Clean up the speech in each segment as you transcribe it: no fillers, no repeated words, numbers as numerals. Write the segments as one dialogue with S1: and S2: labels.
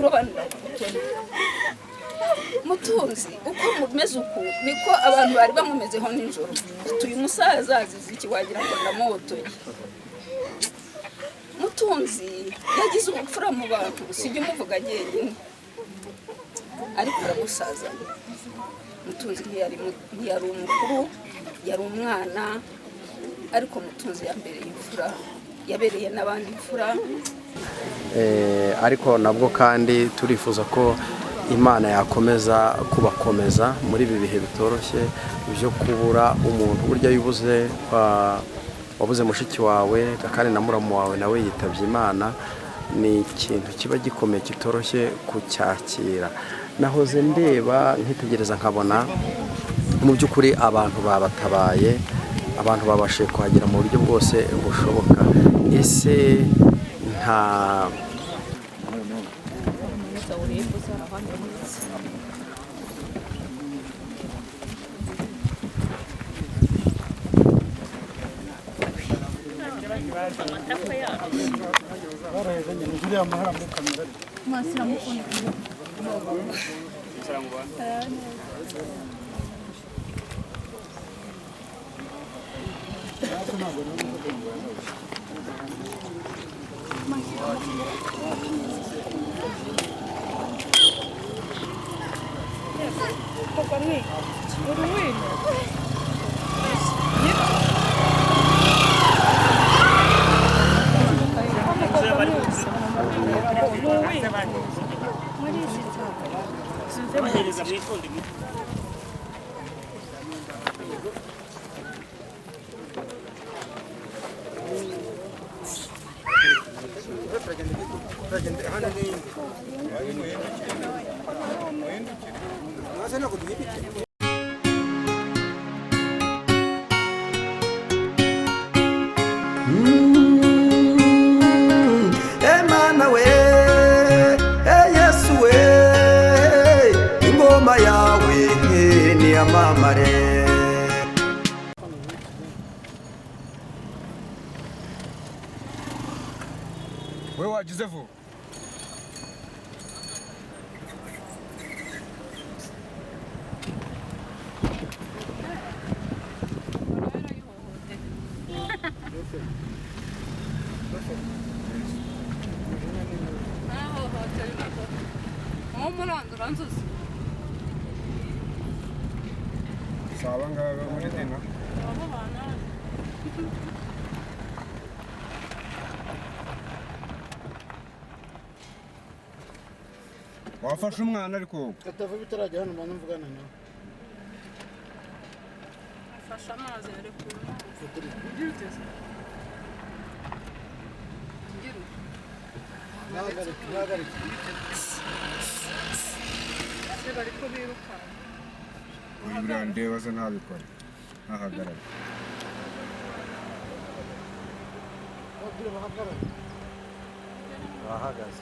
S1: kurobanura ku bukene. Mutunzi uko mumeze uku niko abantu bari bamumezeho nijoro. Uyu musaza azize iki wagira ngo ndamuhotoye. Mutunzi yagize ubupfura mu bantu sijye umuvuga jyenyine, ariko aramusaza. Mutunzi ntiyari umukuru, yari umwana, ariko Mutunzi yambereye imfura, yabereye n'abandi imfura.
S2: Ariko nabwo kandi turifuza ko Imana yakomeza kubakomeza muri ibi bihe bitoroshye byo kubura umuntu. Burya yubuze wabuze mushiki wawe kandi na muramu wawe nawe yitabye Imana, ni ikintu kiba gikomeye kitoroshye kucyakira. Nahoze ndeba nkitegereza nkabona mu by'ukuri abantu babatabaye, abantu babashe kuhagera mu buryo bwose bushoboka. Ese nta
S3: Emana we, Yesu we, ingoma yawe ni amamare.
S4: We wagize vuba. Saba ngaga muri dina. Wafashe umwana ariko
S5: katava bitarajya hano umuntu mvugana nawe.
S1: Fasha amazi ari ku
S5: nahagarika
S1: bari ko biruka.
S4: uyu ndeba za ntabikora ntahagarara.
S2: bahagaze.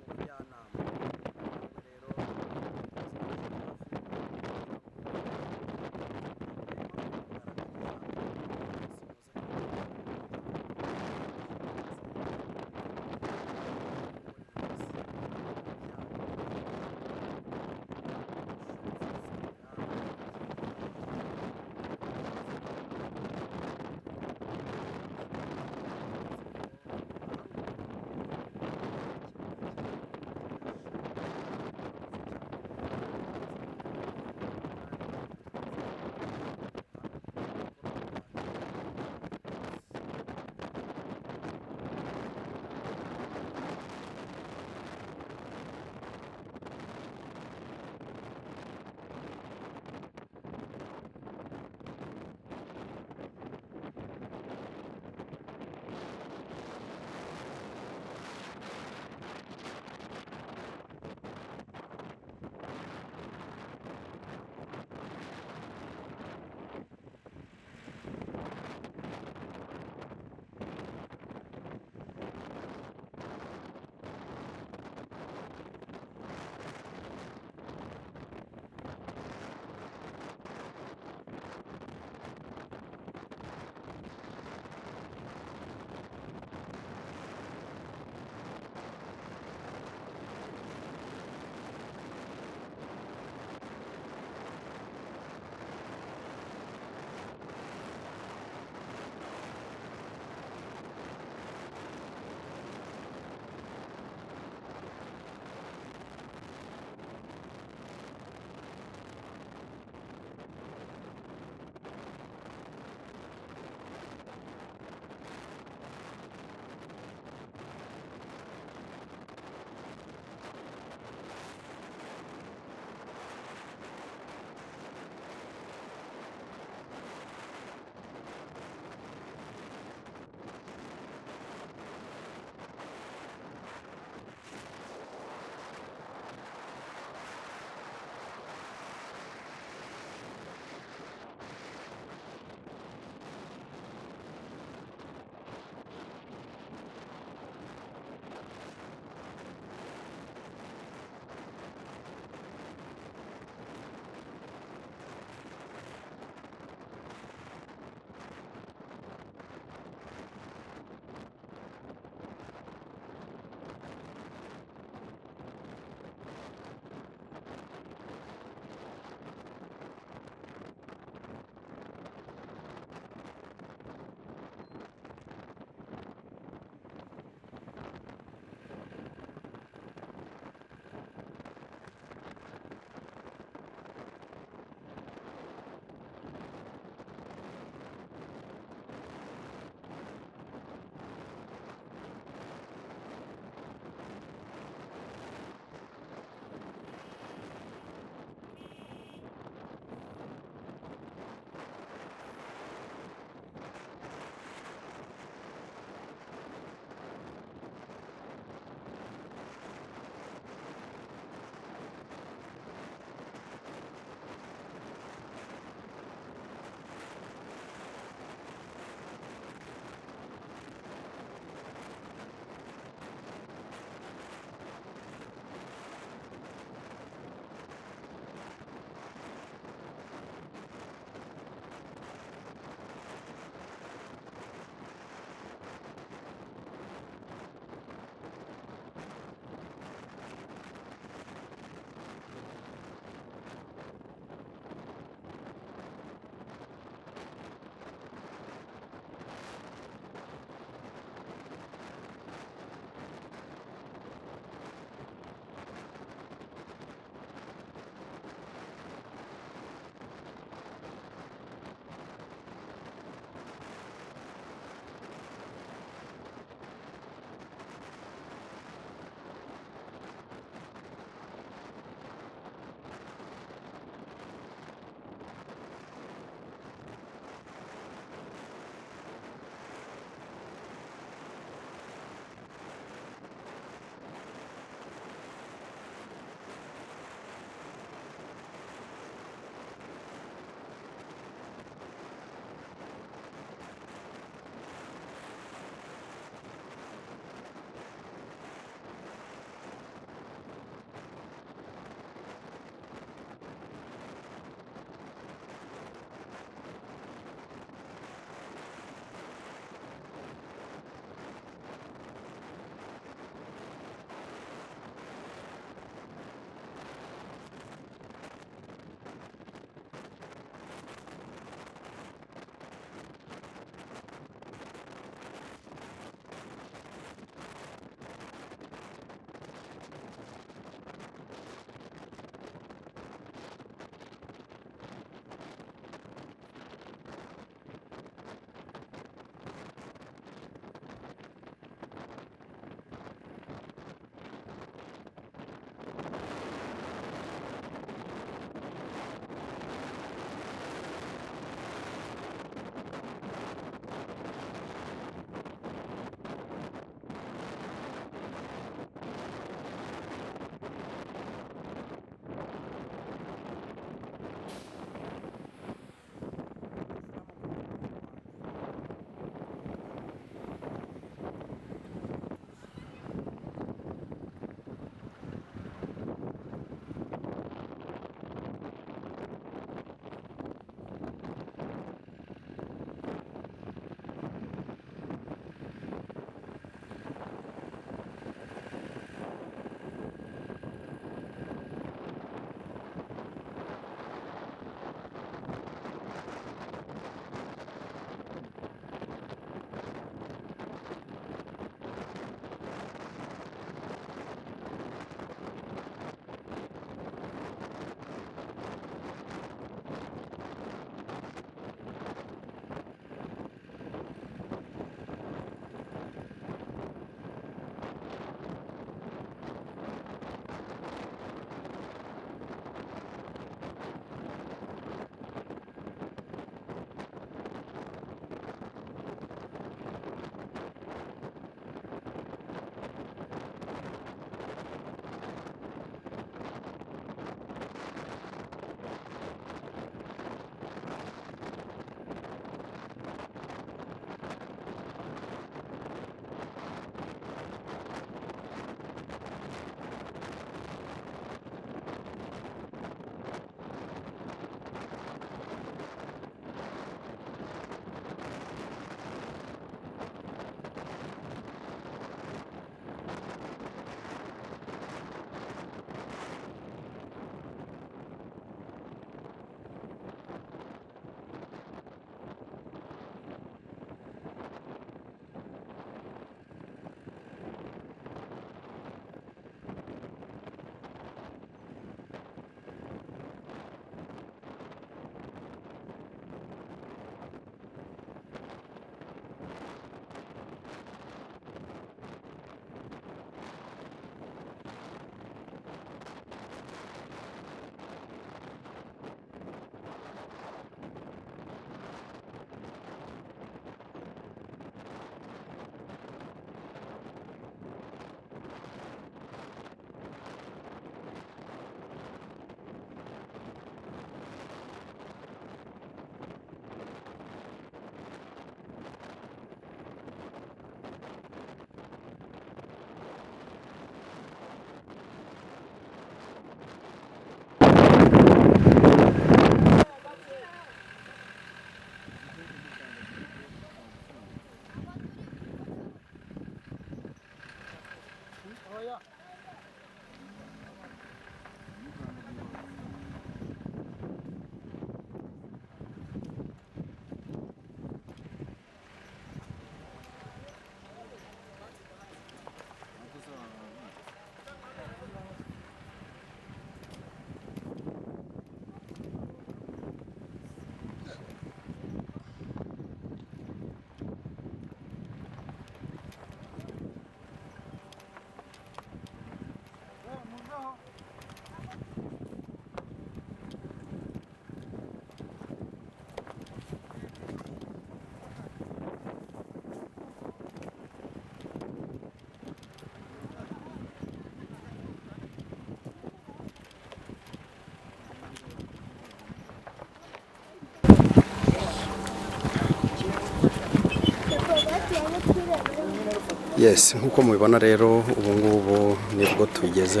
S2: Yes, nk'uko mubibona rero ubu ngubu nibwo tugeze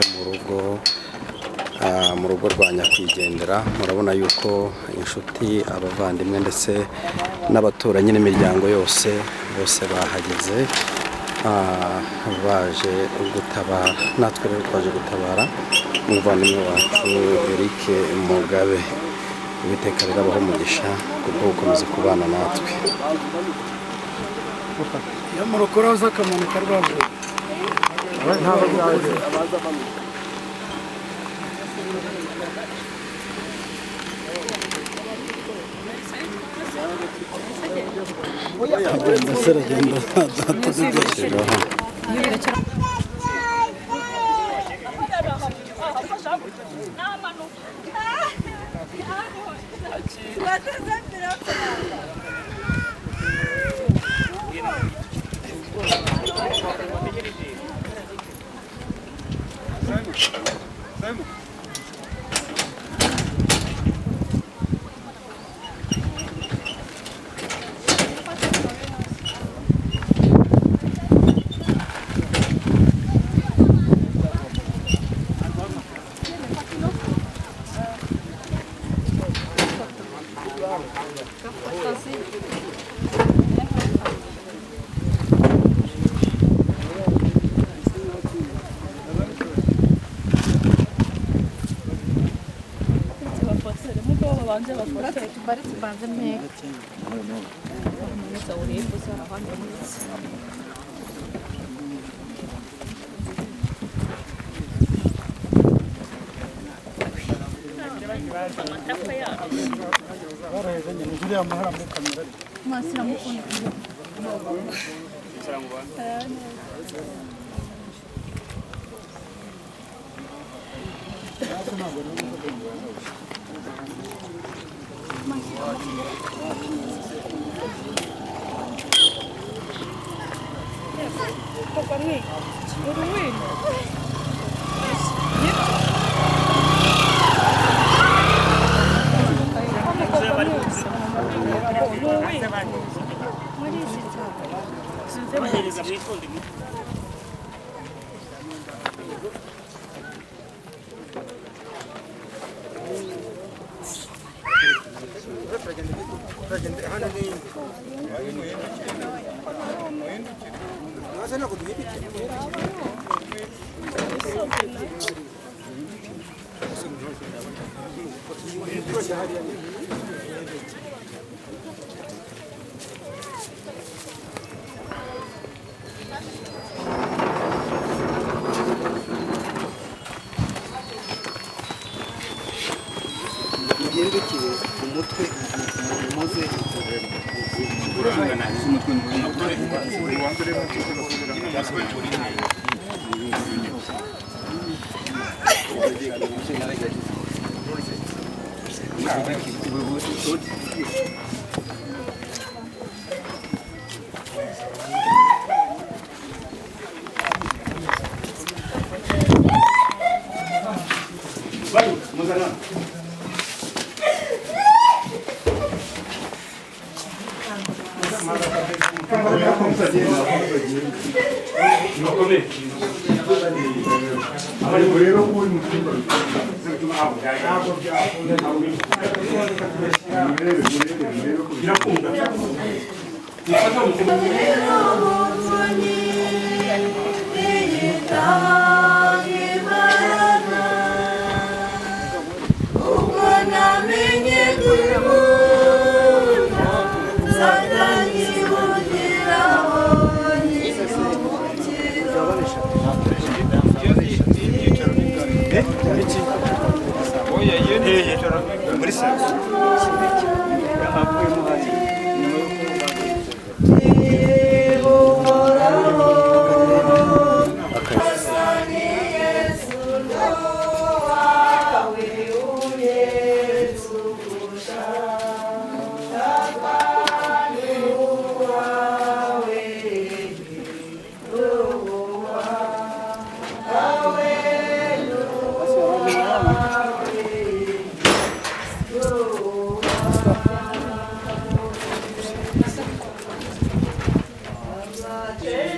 S2: mu rugo rwa nyakwigendera. Murabona yuko inshuti, abavandimwe ndetse n'abaturanyi n'imiryango yose bose bahageze baje gutabara. Natwe rero twaje gutabara umuvandimwe wacu Eric Mugabe. Uwiteka rero abaho umugisha kubwo gukomeza kubana natwe.
S5: Yamurokora uzakamunika rwaje.
S2: Ntabwo byaje.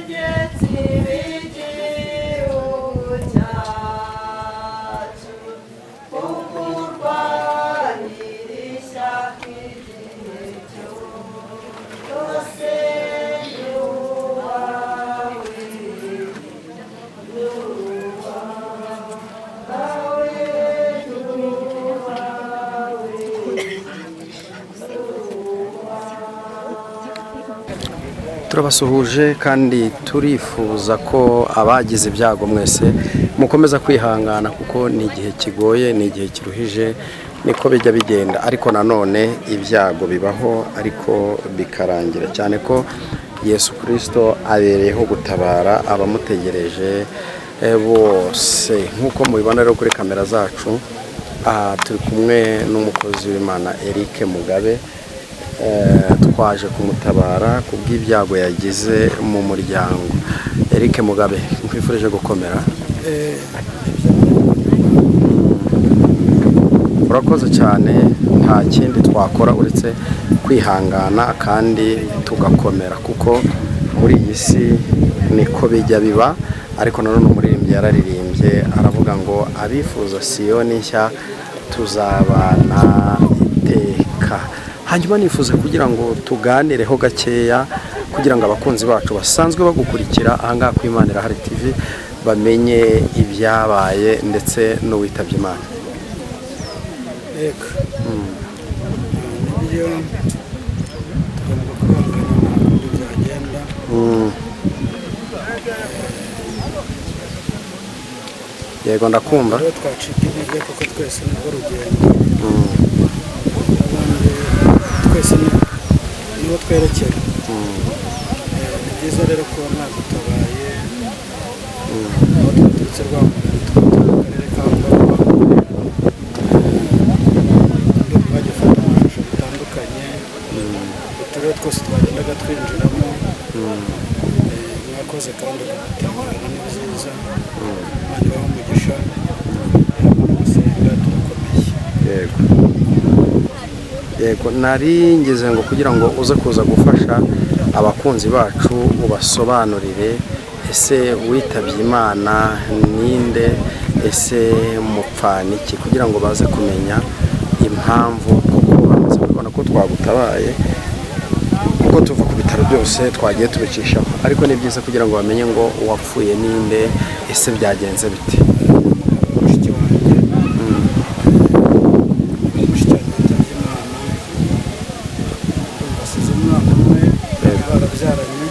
S6: Yes.
S2: turabasuhuje kandi turifuza ko abagize ibyago mwese mukomeza kwihangana kuko ni igihe kigoye, ni igihe kiruhije, niko bijya bigenda, ariko nanone ibyago bibaho ariko bikarangira, cyane ko Yesu Kristo abereyeho gutabara abamutegereje bose. Nk'uko mubibona rero kuri kamera zacu, turi kumwe n'umukozi w'Imana Eric Mugabe, twaje kumutabara kubw'ibyago yagize mu muryango. Eric Mugabe, nkwifurije gukomera. Urakoze cyane, nta kindi twakora uretse kwihangana kandi tugakomera, kuko muri iyi si niko bijya biba. Ariko nanone umuririmbyi yararirimbye aravuga ngo abifuza Siyoni nshya tuzabana iteka. Hanyuma nifuza kugira ngo tuganireho gakeya kugira ngo abakunzi bacu basanzwe bagukurikira ahangaha ku Imana Irahari TV bamenye ibyabaye ndetse n'uwitabye Imana.
S5: Eka nibyo tugomba kubangana n'uko byagenda.
S2: Yego ndakumva.
S5: Rero twacika intege kuko twese nibwo rugendo, abandi twese niho twerekera. Ni byiza rero kuba mwagutabaye, aho twaturutse Rwamagana tukaba mu karere ka Ngororero, bajya gufata amashusho bitandukanye, uturere twose twagendaga twinjiramo. Mwakoze kandi kudutabara, ni byiza, bagira umugisha, gusenga turakomeye.
S2: Yego nari ngeze ngo kugira ngo uze kuza gufasha abakunzi bacu ubasobanurire ese witabye Imana ninde, ese mupfaniki, kugira ngo baze kumenya impamvu, kuko bamaze kubona ko twagutabaye, kuko tuva ku bitaro byose twagiye tubicishaho, ariko ni byiza kugira ngo bamenye ngo uwapfuye ninde, ese byagenze bite.
S5: Mushiki wanjye yitabye Imana, basize umwana umwe barabyaranye.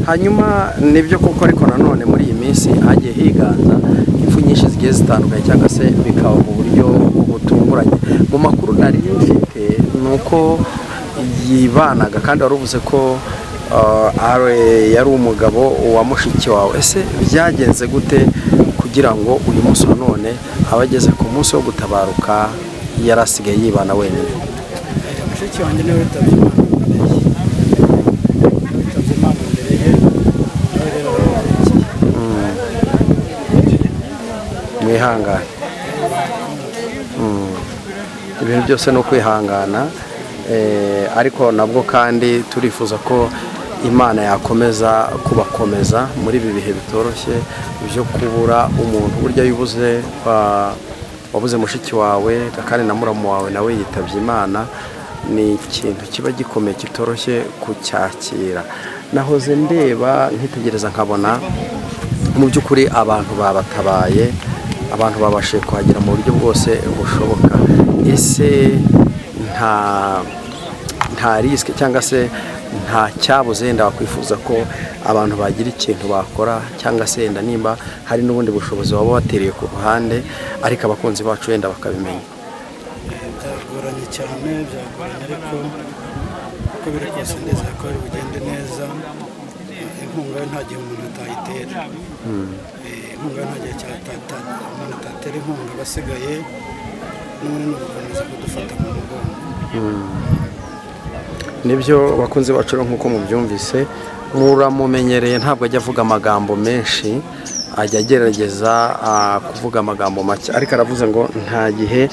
S2: Hanyuma nibyo koko, ariko nanone muri iyi minsi hagiye higanza impfu nyinshi zigiye zitandukanye, cyangwa se bikaba mu buryo butunguranye. Mu makuru nari mfite ni uko yibanaga, kandi wari uvuze ko yari umugabo wa mushiki wawe. Ese byagenze gute kugira ngo uyu munsi wa none aba ageze ku munsi wo gutabaruka yari asigaye yibana wenyine?
S5: Mushiki wanjye niwe witabye Imana mbere ye, nawe rero ararekeye.
S2: Mwihangane, ibintu byose ni ukwihangana, ariko nabwo kandi turifuza ko Imana yakomeza kubakomeza muri ibi bihe bitoroshye byo kubura umuntu. Burya yubuze wabuze mushiki wawe kandi na muramu wawe nawe yitabye Imana, ni ikintu kiba gikomeye kitoroshye kucyakira. Nahoze ndeba nkitegereza nkabona mu by'ukuri abantu babatabaye, abantu babashije kuhagera mu buryo bwose bushoboka. Ese nta risike cyangwa se nta cyabuze wenda wakwifuza ko abantu bagira ikintu bakora, cyangwa se wenda nimba hari n'ubundi bushobozi waba watereye ku ruhande ariko abakunzi bacu wenda bakabimenya?
S5: Byagoranye cyane, ariko uko biri kose ndizera ko bari bugende neza. Inkunga yo nta gihe umuntu atayitera, inkunga nta gihe umuntu atatera inkunga. Abasigaye n'ubundi ni ugukomeza kudufata mu mugongo.
S2: Nibyo bakunze bacu nk'uko mubyumvise, muramumenyereye, ntabwo ajya avuga amagambo menshi, ajya agerageza kuvuga amagambo make, ariko aravuze ngo nta gihe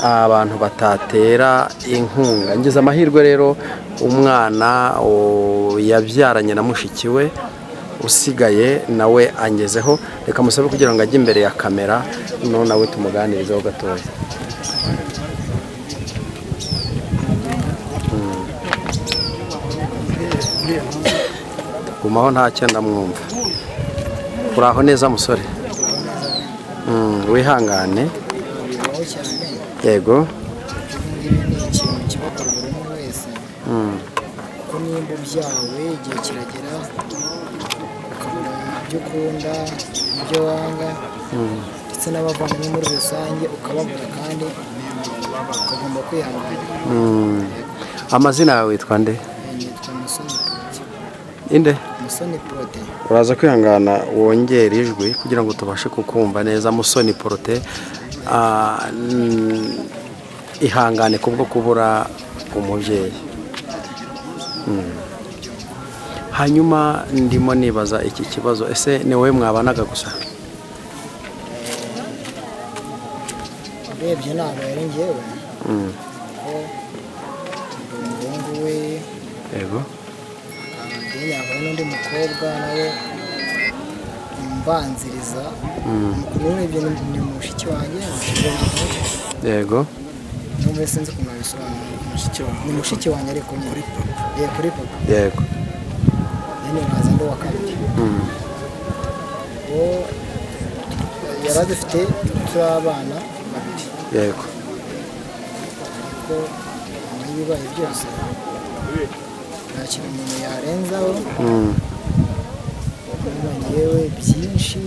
S2: abantu batatera inkunga. Ngize amahirwe rero, umwana yabyaranye na mushiki we usigaye nawe angezeho, reka musabe kugira ngo ajye imbere ya kamera none nawe tumuganirizeho gatoya. Gumaho ntacyo ndamwumva. Uraho neza musore? Wihangane. Yego.
S6: nimba byawe igihe kiragera ukabona ibyo ukunda ibyo wanga ndetse n'abavandimwe muri rusange ukababura kandi ukagomba kwihangana.
S2: amazina yawe witwa nde?
S6: Nitwa Musoni Prote.
S2: Inde?
S6: Musoni Prote.
S2: uraza kwihangana wongera ijwi kugira ngo tubashe kukumva neza. Musoni Prote, ihangane kubwo kubura umubyeyi. Hanyuma ndimo nibaza iki kibazo, ese ni wowe mwabanaga gusa?
S6: Urebye ntabwo yari njyewe kuko umuhungu we
S2: Yego.
S6: yaba n'undi mukobwa nawe umbanziriza mukuru urebye ni mushiki wanjye.
S2: Yego.
S6: Numva sinzi ukuntu nabisobanura. Ni mushiki wanjye ariko kuri papa. Kuri papa.
S2: Yego.
S6: Nyine nkaza ndi wa kabiri. Yari adufite turi abana babiri.
S2: Yego.
S6: Ariko n'ibibaye byose nta kintu umuntu yarenzaho. Yewe byinshi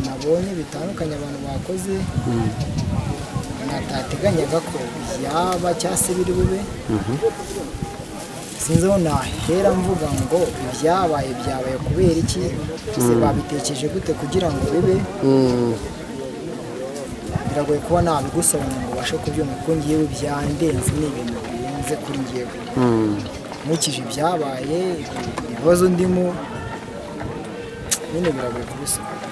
S6: nabonye bitandukanye abantu bakoze natateganyaga ko byaba cyangwa se biri bube. Sinzi aho nahera mvuga ngo ibyabaye kubera iki, se babitekereje gute kugira ngo bibe. Biragoye kuba nabigusobanura ngo ubashe kubyumva kuko ngewe byandenze, ni ibintu birenze kuri ngewe. Nkurikije ibyabaye ibibazo ndimo nyine biragoye kubisobanura.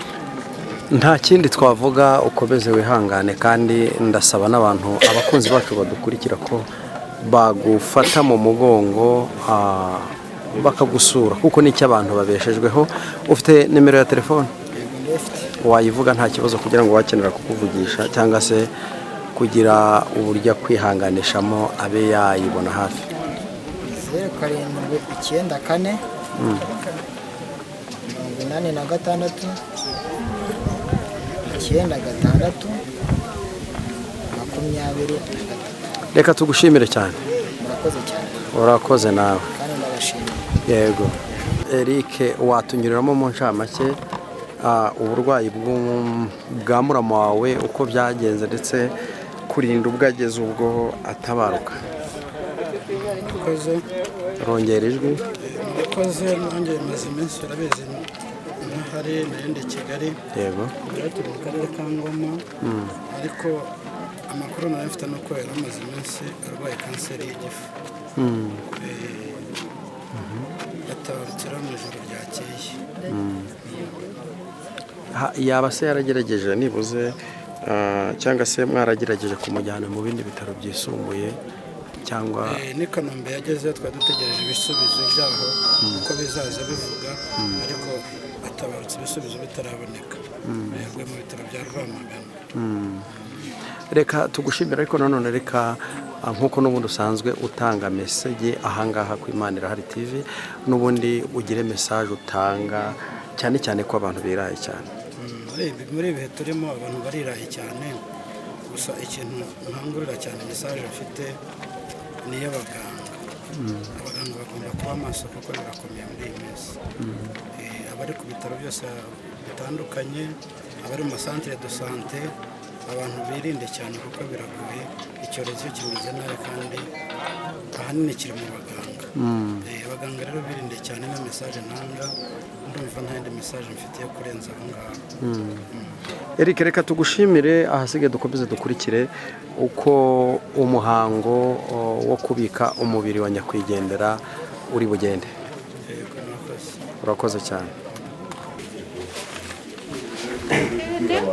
S2: Nta kindi twavuga, ukomeze wihangane kandi ndasaba n'abantu abakunzi bacu badukurikira ko bagufata mu mugongo bakagusura kuko nicyo abantu babeshejweho. Ufite nimero ya telefone? Wayivuga nta kibazo kugira ngo wakenera kukuvugisha cyangwa se kugira uburyo kwihanganishamo abe yayibona hafi.
S6: 0794 86 96 23.
S2: Reka tugushimire cyane.
S6: Murakoze cyane.
S2: Urakoze nawe.
S6: Kandi ndabashimira.
S2: Yego. Eric, watunyuriramo mu ncamake uburwayi bwa murama wawe uko byagenze ndetse kurinda ubwageze ubwo atabaruka.
S5: Murakoze.
S2: Rongera ijwi.
S5: Murakoze, nanjye maze iminsi urabizi ntahari narindi Kigali.
S2: Yego.
S5: Turi mu karere ka Ngoma. Ariko amakuru nari mfite nuko yari amaze iminsi arwaye kanseri y'igifu. Yatabarutse mu ijoro ryakeye.
S2: Yaba se yaragerageje nibuze cyangwa se mwaragerageje kumujyana mu bindi bitaro byisumbuye cyangwa?
S5: Ni Kanombe yageze, twari dutegereje ibisubizo byaho uko bizaza bivuga, ariko atabarutse ibisubizo bitaraboneka. Yagwe mu bitaro bya Rwamagana.
S2: Reka tugushimira, ariko nanone reka nkuko n'ubundi usanzwe utanga message ahangaha ku Imana Irahari TV, n'ubundi ugire message utanga cyane cyane ko abantu biraye cyane.
S5: Muri ibihe turimo abantu bariraye cyane, gusa ikintu nkangurira cyane message afite ni y'abaganga. Abaganga bagomba kuba amaso kuko birakomeye muri iyi minsi. Abari ku bitaro byose bitandukanye, abari mu centre de santé, abantu birinde cyane kuko biragoye, icyorezo kimeze nabi kandi ahanini kiri mu baganga. Abaganga rero birinde cyane, na message ntanga ndumva nta yindi message mfitiye kurenza aho ngaho.
S2: Eric, reka tugushimire, ahasigaye dukomeze dukurikire uko umuhango wo kubika umubiri wa nyakwigendera uri bugende. Urakoze cyane.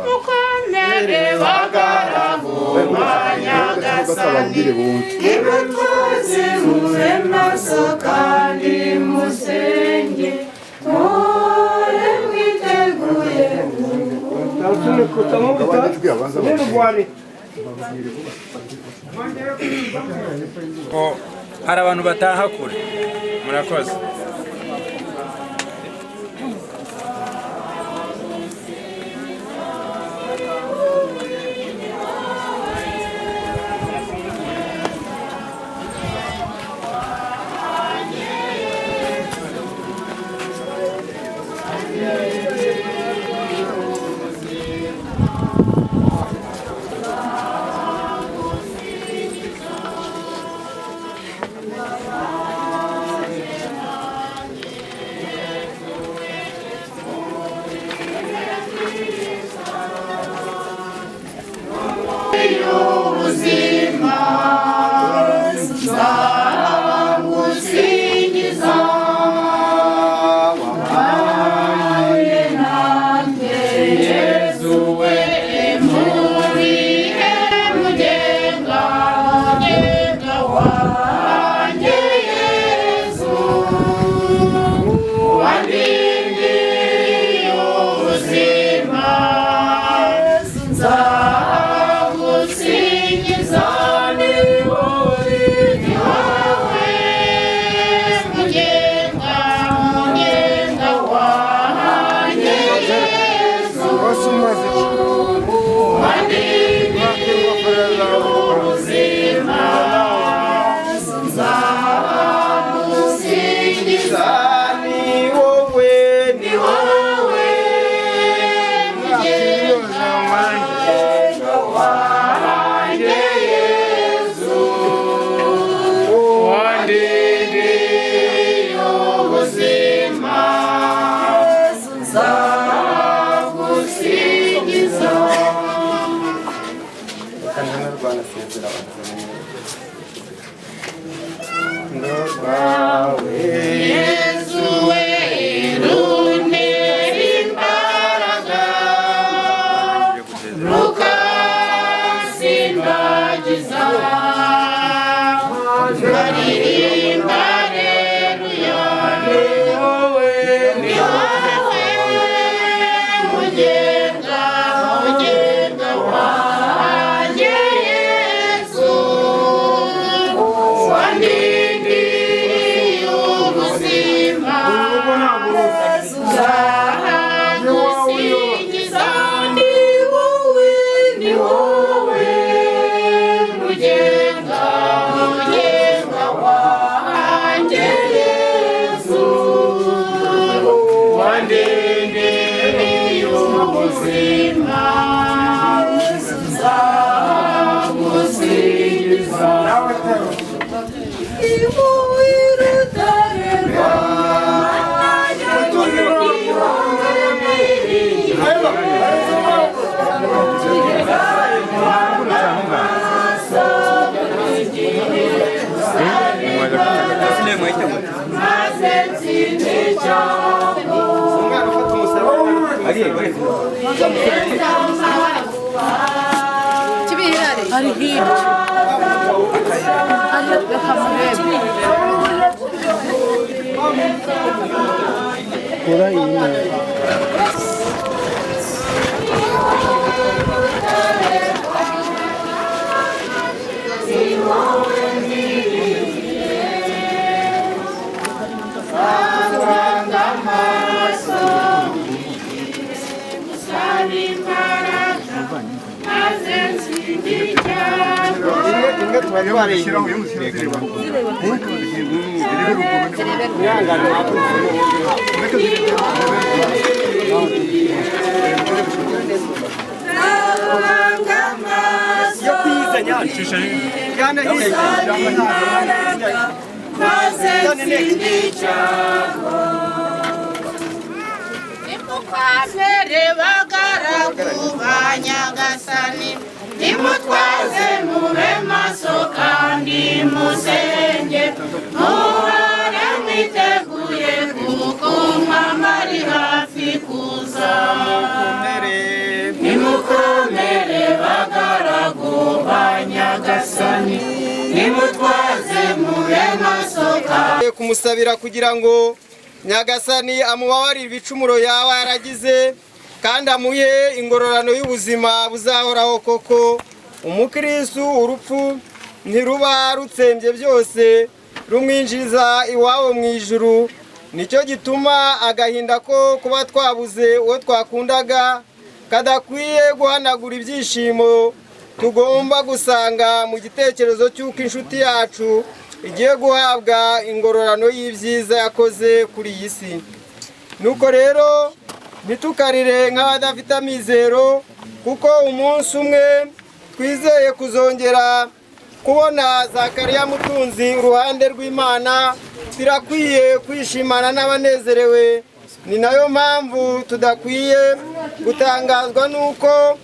S7: Mukomere bagaragu banyagasani, nimutwaze mube maso kandi musenge, muhore mwiteguye.
S8: Hari abantu bataha kure. Murakoze.
S7: y'ubuzima nzagusingiza wabaye nanjye Yesu we murihe mugenga wanjye Yesu wandindiye ubuzima nzagusingiza ni wowe mugenga wanjye Yesu wandindiye ubuzima nzagusingiza ni wowe mugenga wanjye Yesu wandindiye ubuzima nzagusingiza Yesu we runtera imbaraga rukasindagiza nkaririmba haleluya ni wowe mugenga wanjye Yesu wandindiye ubuzima nzagusingiza ni wowe mugenga wanjye Yesu wandindiye ubuzima nzagusingiza
S9: ari hirya
S5: kura iyi nayo
S7: nimukwamere bagaragu ba Nyagasani nimutwaze mube maso kandi musenge muhore mwiteguye kuko umwami ari hafi kuza nimukomere bagaragu ba Nyagasani nimutwaze mube maso kandi
S10: kumusabira kugira ngo Nyagasani amubabarire ibicumuro yaba yaragize kandi amuhe ingororano y'ubuzima buzahoraho koko umukristo urupfu ntiruba rutsembye byose rumwinjiza iwabo mu ijuru nicyo gituma agahinda ko kuba twabuze uwo twakundaga kadakwiye guhanagura ibyishimo tugomba gusanga mu gitekerezo cy'uko inshuti yacu igiye guhabwa ingororano y'ibyiza yakoze kuri iyi si nuko rero ntitukarire nk'abadafite amizero kuko umunsi umwe twizeye kuzongera kubona Zakariya Mutunzi uruhande rw'Imana birakwiye kwishimana n'abanezerewe ni nayo mpamvu tudakwiye gutangazwa nuko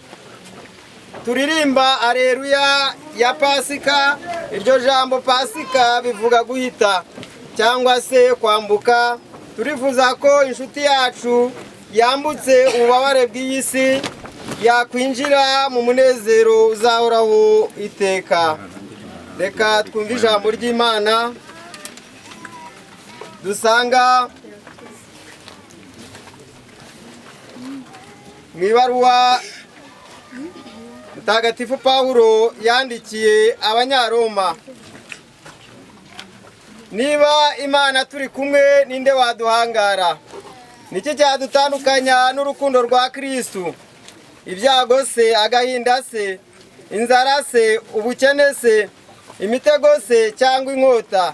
S10: turirimba aleluya ya pasika. Iryo jambo pasika bivuga guhita cyangwa se kwambuka. Turifuza ko inshuti yacu yambutse ububabare bw'iyi si yakwinjira mu munezero uzahoraho iteka. Reka twumve ijambo ry'Imana dusanga mu ibaruwa Mutagatifu Pawulo yandikiye Abanyaroma. Niba Imana turi kumwe ninde waduhangara? Niki cyadutandukanya n'urukundo rwa Kristo? Ibyago se, agahinda se, inzara se, ubukene se, imitego se cyangwa inkota?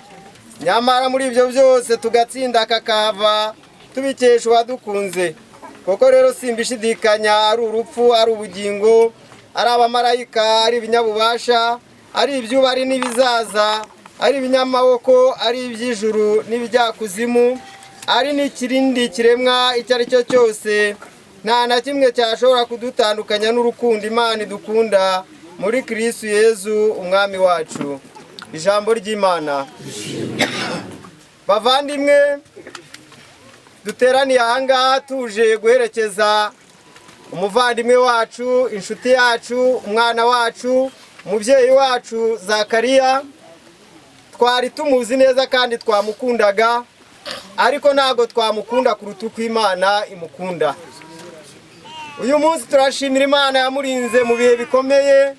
S10: Nyamara muri ibyo byose tugatsinda kakava tubikesha uwadukunze. Koko rero simbishidikanya ari urupfu, ari ubugingo, ari abamarayika, ari ibinyabubasha, ari ibyuba, ari n'ibizaza, ari ibinyamaboko, ari iby'ijuru n'ibijyakuzimu, ari n'ikirindi kiremwa icyo ari cyo cyose, nta na kimwe cyashobora kudutandukanya n'urukundo Imana idukunda muri Kristo Yezu umwami wacu. Ijambo ry'Imana. Bavandimwe, duteraniye ahangaha tuje guherekeza umuvandimwe wacu, inshuti yacu, umwana wacu, umubyeyi wacu Zakariya. Twari tumuzi neza kandi twamukundaga, ariko ntago twamukunda kuruta uko Imana imukunda. Uyu munsi turashimira Imana yamurinze mu bihe bikomeye,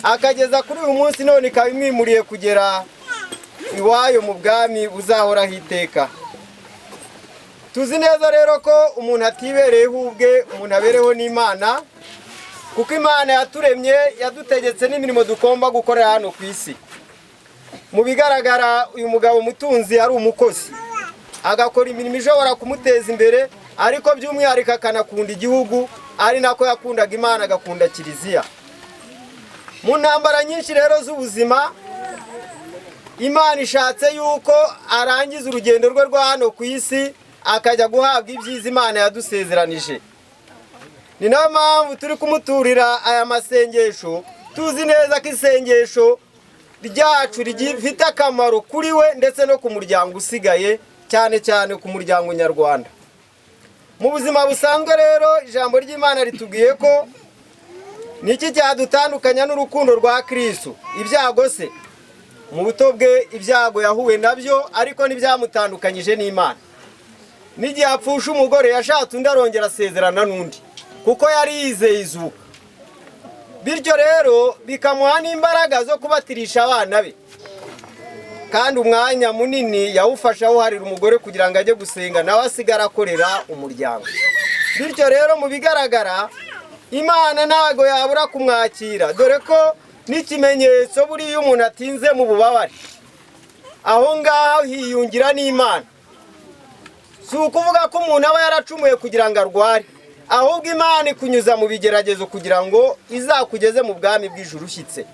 S10: akageza kuri uyu munsi none ikaba imwimuriye kugera iwayo mu bwami buzahoraho iteka. Tuzi neza rero ko umuntu atibereyeho ubwe, umuntu abereho n'Imana, kuko Imana yaturemye yadutegetse n'imirimo tugomba gukorera hano ku isi. Mu bigaragara uyu mugabo mutunzi ari umukozi, agakora imirimo ishobora kumuteza imbere, ariko by'umwihariko akanakunda igihugu, ari nako yakundaga Imana, agakunda Kiliziya. Mu ntambara nyinshi rero z'ubuzima, Imana ishatse yuko arangiza urugendo rwe rwa hano ku isi akajya guhabwa ibyiza Imana yadusezeranije. Ni nayo mpamvu turi kumuturira aya masengesho, tuzi neza ko isengesho ryacu rigifite akamaro kuri we ndetse no ku muryango usigaye, cyane cyane ku muryango nyarwanda. Mu buzima busanzwe rero ijambo ry'Imana ritubwiye ko niki cyadutandukanya n'urukundo rwa Kristo? Ibyago se? Mu buto bwe ibyago yahuye nabyo, ariko ntibyamutandukanyije n'Imana. N'igihe apfusha umugore yashatse undi arongera asezerana n'undi, kuko yari yizeye izuka. Bityo rero bikamuha n'imbaraga zo kubatirisha abana be, kandi umwanya munini yawufasha awuharira umugore kugira ngo ajye gusenga, nawe asigara akorera umuryango. Bityo rero mu bigaragara Imana ntago yabura kumwakira, dore ko n'ikimenyetso buriya umuntu atinze mu bubabare, aho ngaho hiyungira n'Imana. Si ukuvuga ko umuntu aba yaracumuye kugira ngo arware, ahubwo Imana ikunyuza mu bigeragezo kugira ngo izakugeze mu bwami bw'ijuru ushyitse.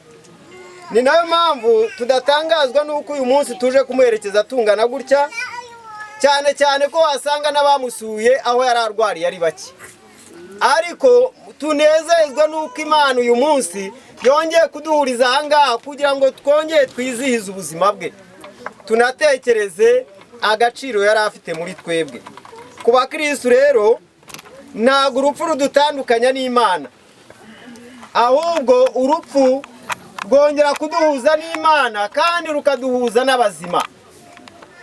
S10: Ni nayo mpamvu tudatangazwa n'uko uyu munsi tuje kumuherekeza tungana gutya, cyane cyane ko wasanga n'abamusuye aho yari arwariye ari bake. Ariko tunezezwa n'uko Imana uyu munsi yongeye kuduhuriza ahangaha kugira ngo twongere twizihize ubuzima bwe, tunatekereze agaciro yari afite muri twebwe. Ku bakristo rero ntabwo urupfu rudutandukanya n'Imana, ahubwo urupfu rwongera kuduhuza n'Imana kandi rukaduhuza n'abazima.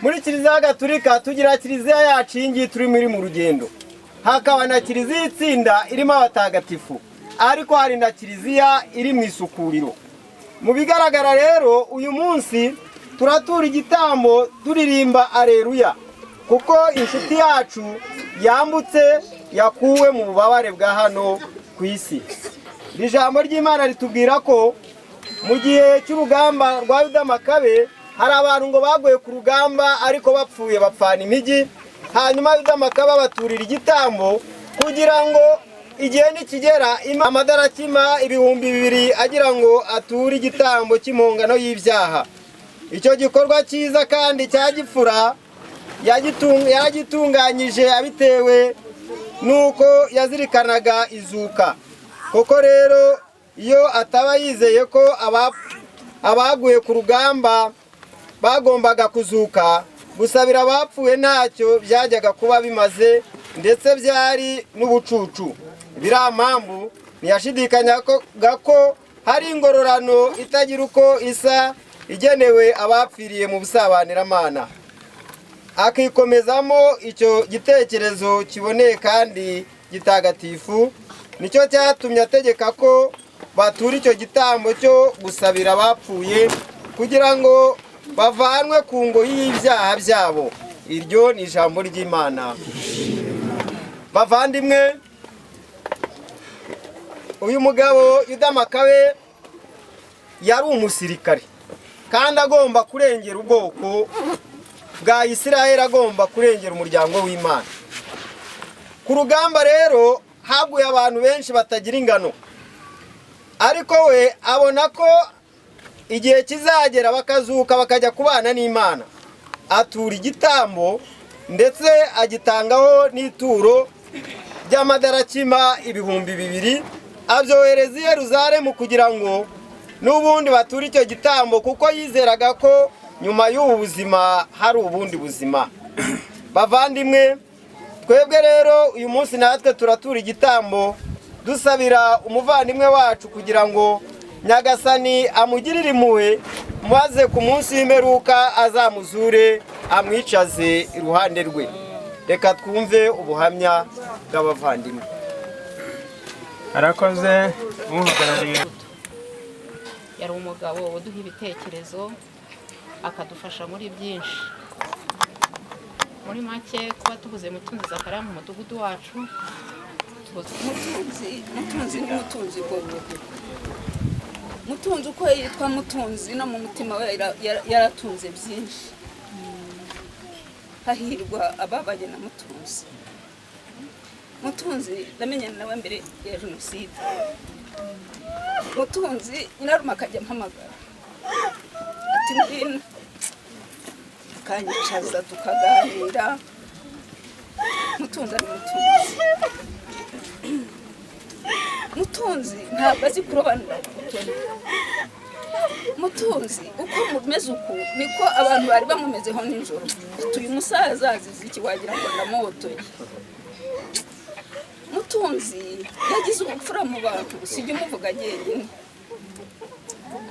S10: Muri Kiliziya Gatolika tugira Kiliziya yacu iyi turi mu rugendo, hakaba na Kiliziya itsinda irimo abatagatifu, ariko hari na Kiliziya iri mu isukuriro. Mu bigaragara rero uyu munsi turatura igitambo turirimba aleluya, kuko inshuti yacu yambutse, yakuwe mu bubabare bwa hano ku isi. Iri jambo ry'Imana ritubwira ko mu gihe cy'urugamba rwa Yuda Makabe hari abantu ngo baguye ku rugamba, ariko bapfuye bapfana imigi. Hanyuma Yuda Makabe baturira igitambo kugira ngo igihe nikigera amadarakima 2,000 agira ngo ature igitambo cy'impongano y'ibyaha. Icyo gikorwa cyiza kandi cya gifura yagitunganyije abitewe nuko yazirikanaga izuka. Koko rero iyo ataba yizeye ko abaguye ku rugamba bagombaga kuzuka, gusabira abapfuye ntacyo byajyaga kuba bimaze, ndetse byari n'ubucucu. Biriya mpamvu ntiyashidikanyaga ko hari ingororano itagira uko isa igenewe abapfiriye mu busabaniramana. Akikomezamo icyo gitekerezo kiboneye kandi gitagatifu, nicyo cyatumye ategeka ko batura icyo gitambo cyo gusabira abapfuye kugira ngo bavanwe ku ngoyi y'ibyaha byabo. Iryo ni ijambo ry'Imana. Bavandimwe, uyu mugabo Yuda Makabe yari umusirikare kandi agomba kurengera ubwoko bwa Isiraheli, agomba kurengera umuryango w'Imana. Ku rugamba rero haguye abantu benshi batagira ingano, ariko we abona ko igihe kizagera bakazuka bakajya kubana n'Imana. Atura igitambo ndetse agitangaho n'ituro ry'amadarakima 2,000, abyohereza i Yerusalemu kugira ngo n'ubundi batura icyo gitambo, kuko yizeraga ko nyuma y'ubu buzima hari ubundi buzima. Bavandimwe, twebwe rero uyu munsi natwe turatura igitambo dusabira umuvandimwe wacu kugira ngo Nyagasani amugirire impuhwe, maze ku munsi w'imperuka azamuzure amwicaze iruhande rwe. Reka twumve ubuhamya bw'abavandimwe.
S8: Arakoze umuhagarariye.
S9: Yari umugabo uduha ibitekerezo akadufasha muri byinshi. Muri make kuba tubuze Mutunzi Zakariya mu mudugudu wacu,
S1: Mutunzi ni Mutunzi koko. Mutunzi uko yitwa Mutunzi no mu mutima we yaratunze byinshi. Hahirwa ababanye na Mutunzi. Mutunzi namenyana nawe mbere ya Jenoside. Mutunzi nyirarume akajya mpamagara ati ngwino, akanyicaza tukaganira. Mutunzi ari Mutunzi. Mutunzi ntabwo azi kurobanura ku butoni. Mutunzi uko mumeze uku niko abantu bari bamumezeho nijoro. Uyu musaza azize iki wagira ngo ndamuhotoye. Mutunzi yagize ubupfura mu bantu, sijya umuvuga jyenyine,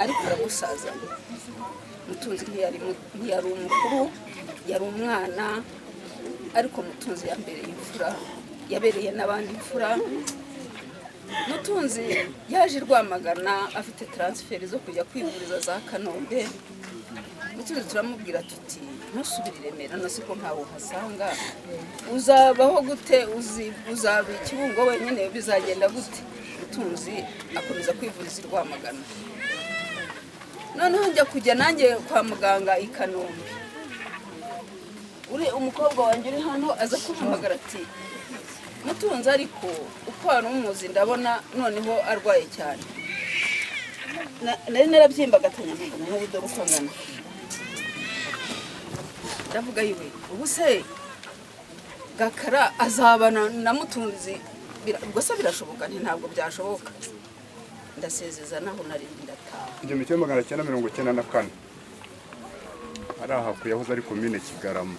S1: ariko aragusaza. Mutunzi ntiyari umukuru, yari umwana, ariko Mutunzi yambereye imfura, yabereye n'abandi imfura. Mutunzi yaje Rwamagana afite transfert zo kujya kwivuriza za Kanombe. Mutunzi turamubwira tuti ntusubire i Remera, nasiko ntawo hasanga, uzabaho gute, uzaba Kibungo wenyine, bizagenda gute? Mutunzi akomeza kwivuriza i Rwamagana. Noneho njya kujya nanjye kwa muganga i Kanombe. Uri umukobwa wanjye uri hano aza kumpamagara ati Mutunzi ariko uko ari umuzi ndabona noneho arwaye cyane. Nari narabyimbagatanya nk'ubu dore uko ngana. Ndavuga yiwe ubu se Gakara azabana na Mutunzi, ubwo se birashoboka? Ntabwo byashoboka. Ndasezeza naho nari ndataha.
S4: 1994 ari aha ku yahoze ari komine Kigarama.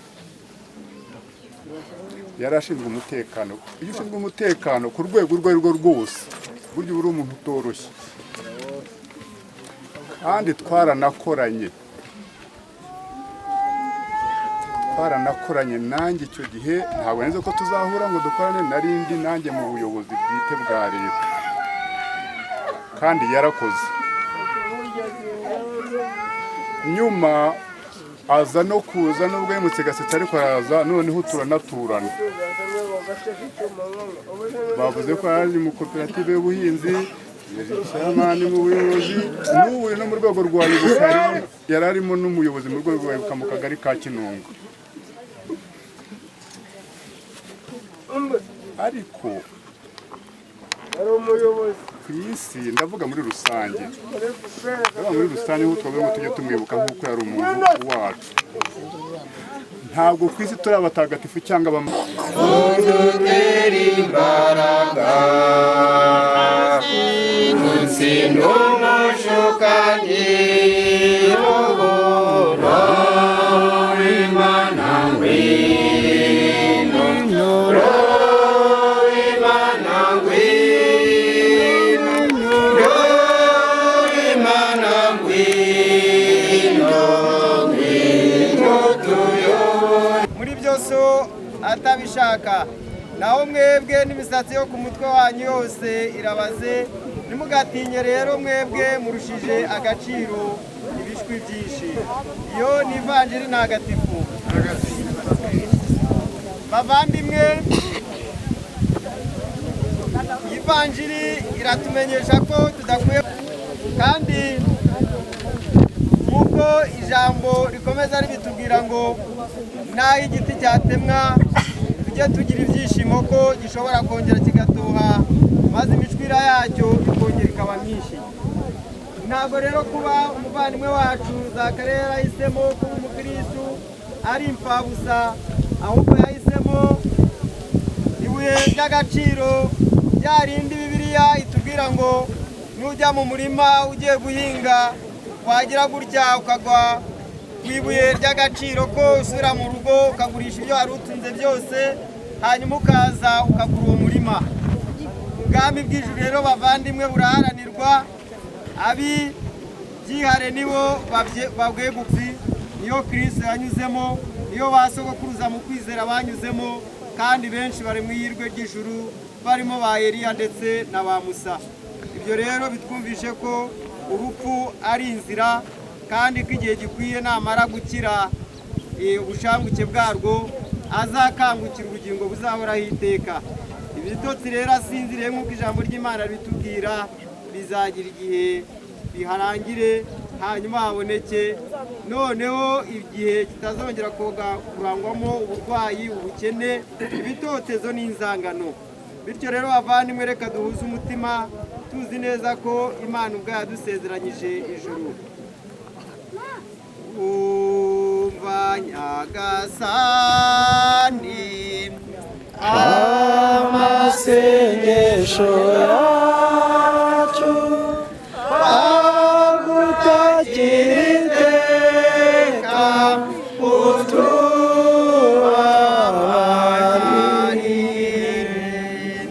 S4: Yarashinzwe umutekano. Iyo ushinzwe umutekano ku rwego urwo arirwo rwose, buryo uri umuntu utoroshye. Kandi twaranakoranye nanjye icyo gihe, ntabwo neza ko tuzahura ngo dukorane, narindi nanjye mu buyobozi bwite bwa leta, kandi yarakoze. Nyuma aza no kuza nubwo yimutse Gasetsi, ariko araza noneho turanaturana. Bavuze ko ari mu koperative y'ubuhinzi, Shamani mu buyobozi, n'ubu no mu rwego rwa Ibuka yari arimo n'umuyobozi mu rwego rwa Ibuka mu kagari ka Kinunga. Ariko ku isi ndavuga muri rusange, nk'uko twebwe tujya tumwibuka nk'uko yari umuntu wacu. Ntabwo ku isi turi abatagatifu cyangwa
S7: imbaraga
S10: n'umushukanyi uburo Imana ngwino nyoro Imana ngwino nyoro Imana ngwino ngwino tuyobore muri byose atabishaka naho mwebwe n'imisatsi yo ku mutwe wanyu yose irabaze ntimugatinye rero mwebwe murushije agaciro ibishwi byinshi iyo ni ivanjiri ntagatifu bavandimwe ivanjiri iratumenyesha ko tudakwiye kandi nk'uko ijambo rikomeza ribitubwira ngo naho igiti cyatemwa tujye tugira ibyishimo ko gishobora kongera kigatoha maze imicwira yacyo ikongera ikaba myinshi ntabwo rero kuba umuvandimwe wacu Zakariya yarahisemo kuba umukristu ari imfabusa ahubwo yahisemo ibuye ry'agaciro rya rindi Bibiliya itubwira ngo nujya mu murima ugiye guhinga wagira gutya ukagwa ku ibuye ry'agaciro ko usubira mu rugo ukagurisha ibyo wari utunze byose hanyuma ukaza ukagura uwo murima ubwami bw'ijuru rero bavandimwe buraharanirwa abi byihare nibo babwiye gupfi niyo Kristo yanyuzemo niyo basogokuruza mu kwizera banyuzemo kandi benshi bari mu yirwe ry'ijuru barimo ba Eliya ndetse na ba Musa ibyo rero bitwumvishe ko urupfu ari inzira kandi ko igihe gikwiye namara gukira ubushanguke bwarwo azakangukira ubugingo buzahoraho iteka ibitotsi rero asinziriye nk'uko ijambo ry'Imana ritubwira bizagira igihe biharangire hanyuma haboneke noneho igihe kitazongera kurangwamo uburwayi ubukene ibitotezo n'inzangano bityo rero bavandimwe reka duhuze umutima tuzi neza ko Imana ubwayo yadusezeranyije ijuru umva Nyagasani amasengesho yacu agutagira iteka utubabarire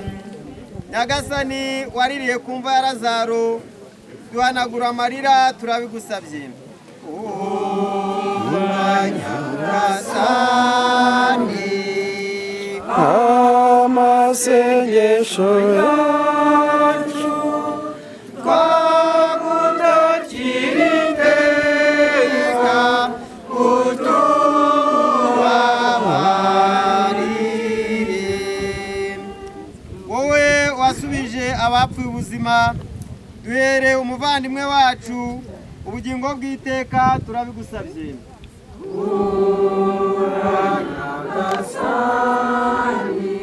S10: Nyagasani waririye kumva ya Lazaro duhanagura amarira turabigusabye Nyagasani
S2: amasengesho yacu
S10: twagutagira iteka utubabarire wowe wasubije abapfuye ubuzima duhere umuvandimwe wacu ubugingo bw'iteka turabigusabye Nyagasani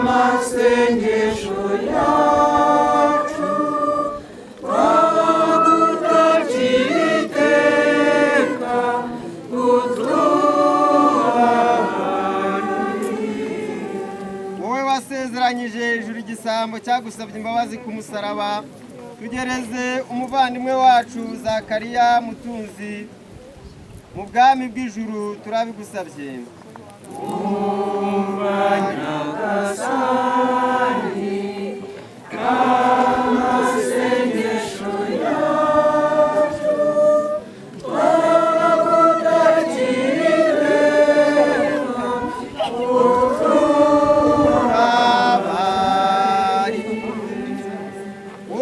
S10: amasengesho yacu twagutagira iteka utubabarire wowe wasezeranyije ijuru igisambo cyagusabye imbabazi ku musaraba tugereze umuvandimwe wacu Zakariya Mutunzi mu bwami bw'ijuru turabigusabye Nyagasani amasengesho yacu twagutagira iteka utubabarire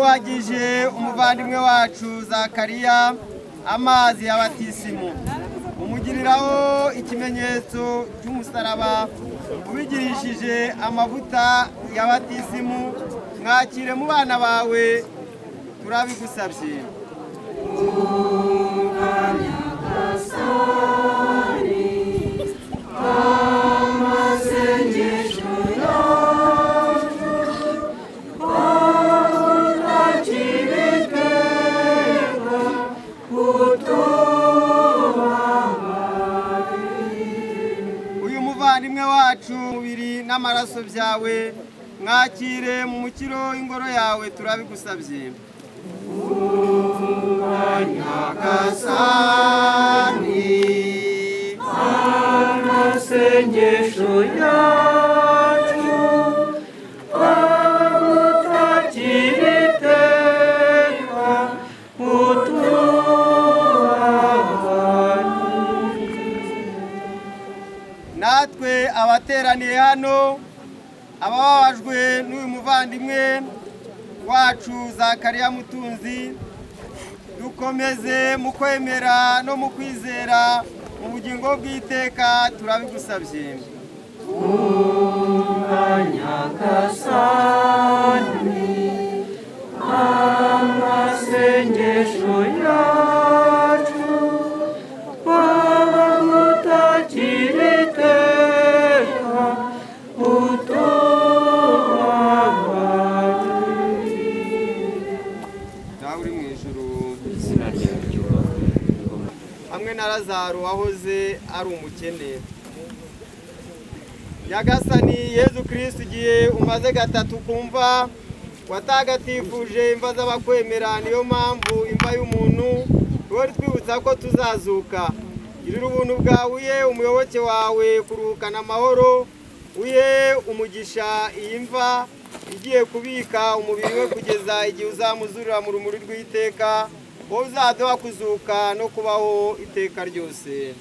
S10: wagije umuvandimwe wacu Zakariya amazi ya batisimu umugiriraho ikimenyetso cy'umusaraba ubigirishije amavuta ya batisimu mwakire mu bana bawe turabigusabye amasengesho yacu twagutagira iteka uyu muvandimwe wacu mubiri n'amaraso byawe mwakire mu mukiro w'ingoro yawe turabigusabye. Nyagasani amasengesho yacu agutakira iteka natwe abateraniye hano abababajwe n'uyu muvandimwe wacu Zakariya Mutunzi dukomeze mu kwemera no mu kwizera mu bugingo bw'iteka turabigusabye. Nyagasani amasengesho yacu agutakira iteka uri mu ijuru hamwe na Lazaro wahoze ari umukene. Nyagasani Yezu Kristo igihe umaze gatatu kumva watagatifuje imva z'abakwemera, niyo mpamvu imva y'umuntu wari twibutsa ko tuzazuka. Girira ubuntu bwawe uye umuyoboke wawe kuruhukana amahoro, uye umugisha iyi mva igiye kubika umubiri we kugeza igihe uzamuzurira mu rumuri rw'iteka, wowe uzaduha kuzuka no kubaho iteka ryose.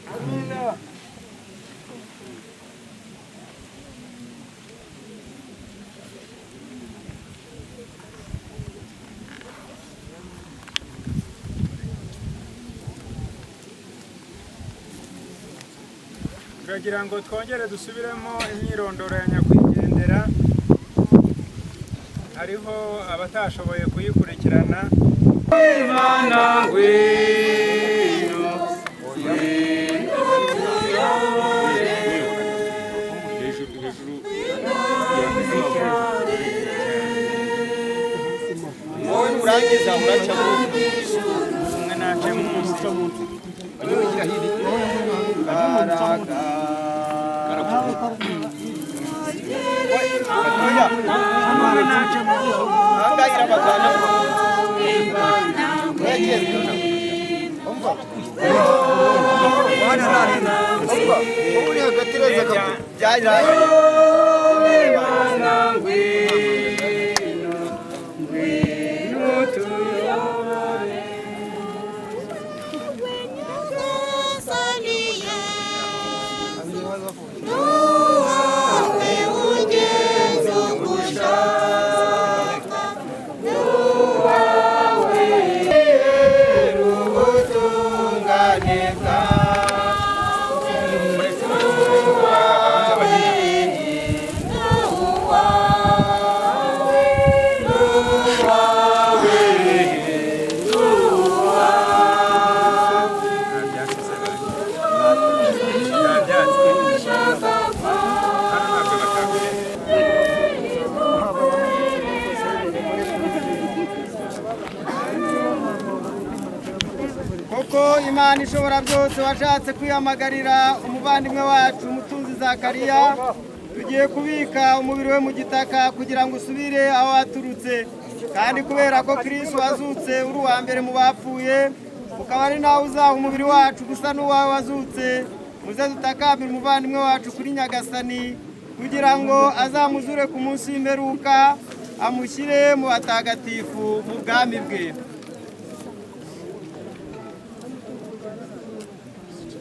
S8: turagira ngo twongere dusubiremo imyirondoro ya nyakwigendera. Hariho abatashoboye kuyikurikirana. Imana ngwino
S10: urangiza muraca
S8: umwe nace mu muco
S10: Imana ishobora byose washatse kwihamagarira umuvandimwe wacu Mutunzi Zakariya, tugiye kubika umubiri we mu gitaka kugira ngo usubire aho waturutse, kandi kubera ko Kristo wazutse uri uwa mbere mu bapfuye, ukaba ari nawe uzaha umubiri wacu gusa n'uwawe wazutse, muze dutakambire umuvandimwe wacu kuri Nyagasani kugira ngo azamuzure ku munsi w'imperuka, amushyire mu batagatifu mu bwami bwe.